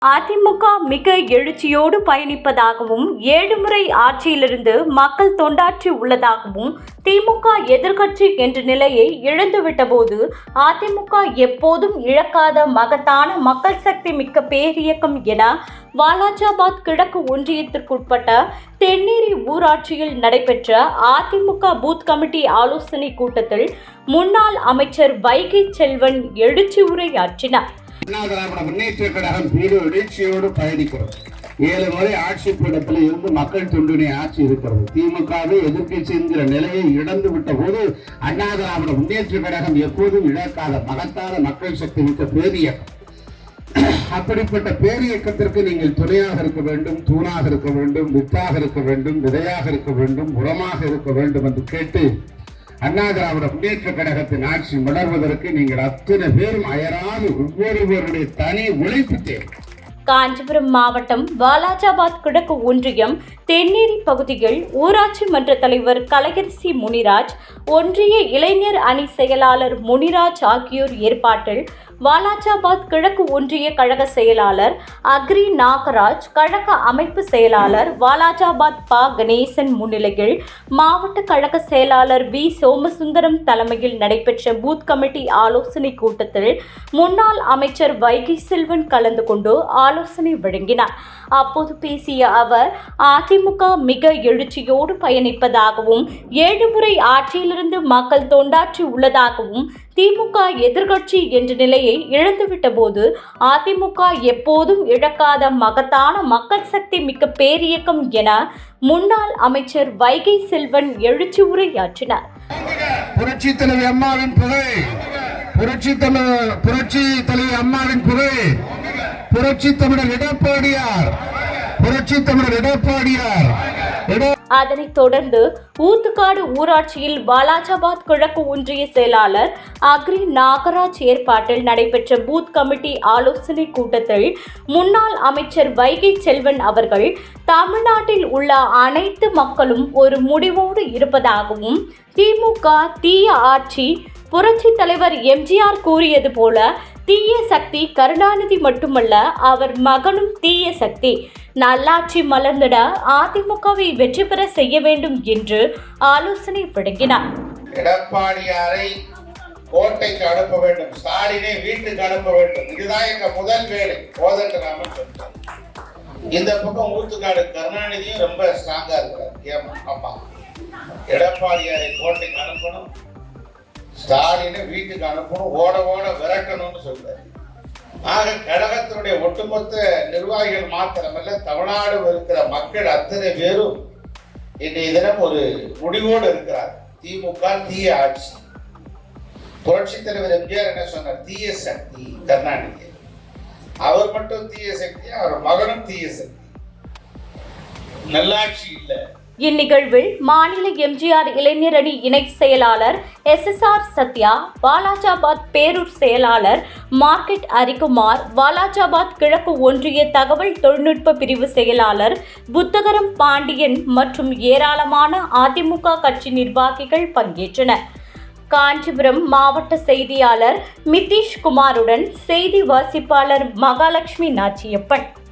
அதிமுக மிக எழுச்சியோடு பயணிப்பதாகவும் 7 முறை ஆட்சியிலிருந்து மக்கள் தொண்டாற்றி உள்ளதாகவும் திமுக எதிர்க்கட்சி என்ற நிலையை இழந்துவிட்ட போது அதிமுக எப்போதும் இழக்காத மகத்தான மக்கள் சக்தி மிக்க பேரியக்கம் என வாலாஜாபாத் கிழக்கு ஒன்றியத்திற்குட்பட்ட தென்னேரி ஊராட்சியில் நடைபெற்ற அதிமுக பூத் கமிட்டி ஆலோசனை கூட்டத்தில் முன்னாள் அமைச்சர் வைகை செல்வன் எழுச்சி உரையாற்றினார். அண்ணா திராவிட முன்னேற்ற கழகம் எழுச்சியோடு பயணிக்கிறது. 7 முறை ஆட்சி பீடத்தில் இருந்து மக்கள் தொண்டினை ஆட்சி இருக்கிறது. திமுகவை எதிர்க்கட்சி என்கிற நிலையை இழந்து விட்ட போது அண்ணா திராவிட முன்னேற்ற கழகம் எப்போதும் இழக்காத மகத்தான மக்கள் சக்தி மிக்க பேரியக்கம். அப்படிப்பட்ட பேரியக்கத்திற்கு நீங்கள் துணையாக இருக்க வேண்டும், தூணாக இருக்க வேண்டும், வித்தாக இருக்க வேண்டும், விதையாக இருக்க வேண்டும், உரமாக இருக்க வேண்டும் என்று கேட்டு அண்ணா திராவிட முன்னேற்ற கழகத்தின் ஆட்சி மலர்வதற்கு நீங்கள் அத்தனை பேரும் அயராது ஒவ்வொருவருடைய தனி உழைப்பு தேவை. காஞ்சிபுரம் மாவட்டம் வாலாஜாபாத் கிழக்கு ஒன்றியம் தென்னேரி பகுதியில் ஊராட்சி மன்ற தலைவர் கலையரசி முனிராஜ், ஒன்றிய இளைஞர் அணி செயலாளர் முனிராஜ் ஆகியோர் ஏற்பாட்டில் வாலாஜாபாத் கிழக்கு ஒன்றிய கழக செயலாளர் அக்ரி நாகராஜ், கழக அமைப்பு செயலாளர் வாலாஜாபாத் பா கணேசன் முன்னிலையில் மாவட்ட கழக செயலாளர் வி சோமசுந்தரம் தலைமையில் நடைபெற்ற பூத் கமிட்டி ஆலோசனை கூட்டத்தில் முன்னாள் அமைச்சர் வைகை செல்வன் கலந்து கொண்டு ஆலோசனை வழங்கினார். அப்போது பேசிய அவர், அதிமுக மிக எழுச்சியோடு பயணிப்பதாகவும் 7 முறை ஆட்சியிலிருந்து மக்கள் தொண்டாற்றி உள்ளதாகவும் திமுக எதிர்க்கட்சி என்ற நிலையை இழந்துவிட்ட போது அதிமுக எப்போதும் இழக்காத மகத்தான மக்கள் சக்தி மிக்க பேரியக்கம் என முன்னாள் அமைச்சர் வைகை செல்வன் எழுச்சி உரையாற்றினார். புரட்சி தலைவி அம்மாவின் புகழ், புரட்சி தலைவி அம்மாவின் புகழ், புரட்சி தமிழர் எடப்பாடியார், புரட்சி தமிழர் எடப்பாடியார். அதனைத் தொடர்ந்து ஊத்துக்காடு ஊராட்சியில் வாலாஜாபாத் கிழக்கு ஒன்றிய செயலாளர் அக்ரி நாகராஜ் ஏற்பாட்டில் நடைபெற்ற பூத் கமிட்டி ஆலோசனை கூட்டத்தில் முன்னாள் அமைச்சர் வைகை செல்வன் அவர்கள், தமிழ்நாட்டில் உள்ள அனைத்து மக்களும் ஒரு முடிவோடு இருப்பதாகவும் திமுக தீய ஆட்சி, புரட்சி தலைவர் எம்ஜிஆர் கூறியது போல தீய சக்தி கருணாநிதி மட்டுமல்ல, அவர் மகனும் தீய சக்தி, நல்லாட்சி மலர்ந்திட அதிமுகவை வெற்றி பெற செய்ய வேண்டும் என்று ஆலோசனை வழங்கினார். எடப்பாடியாரை கோட்டைக்கு அனுப்ப வேண்டும், ஸ்டாலினை வீட்டுக்கு அனுப்ப வேண்டும், இதுதான் எங்க முதல் வேலை. கோதண்டராமன் சொன்னார். இந்த பக்கம் ஊத்துக்காடு கருணாநிதியும் ரொம்ப ஸ்ட்ராங்கா இருக்கிறார். அம்மா எடப்பாடியாரை கோட்டைக்கு அனுப்பணும், ஸ்டாலினை வீட்டுக்கு அனுப்பணும், ஓட ஓட விரட்டணும்னு சொல்றாரு. ஆக கழகத்தினுடைய ஒட்டுமொத்த நிர்வாகிகள் மாத்திரமல்ல, தமிழ்நாடு இருக்கிற மக்கள் அத்தனை பேரும் இன்றைய தினம் ஒரு முடிவோடு இருக்கிறார். திமுக தீய ஆட்சி, புரட்சி தலைவர் எம்ஜிஆர் என்ன சொன்னார், தீய சக்தி கருணாநிதி, அவர் மட்டும் தீய சக்தி, அவர் மகனும் தீய சக்தி, நல்லாட்சி இல்லை. இந்நிகழ்வில் மாநில எம்ஜிஆர் இளைஞர் அணி இணை செயலாளர் SSR சத்யா, வாலாஜாபாத் பேரூர் செயலாளர் மார்க்கெட் அரிக்குமார், வாலாஜாபாத் கிழக்கு ஒன்றிய தகவல் தொழில்நுட்ப பிரிவு செயலாளர் புத்தகரம் பாண்டியன் மற்றும் ஏராளமான அதிமுக கட்சி நிர்வாகிகள் பங்கேற்றனர். காஞ்சிபுரம் மாவட்ட செய்தியாளர் மிதீஷ் குமாருடன் செய்தி வாசிப்பாளர் மகாலட்சுமி நாச்சியப்பன்.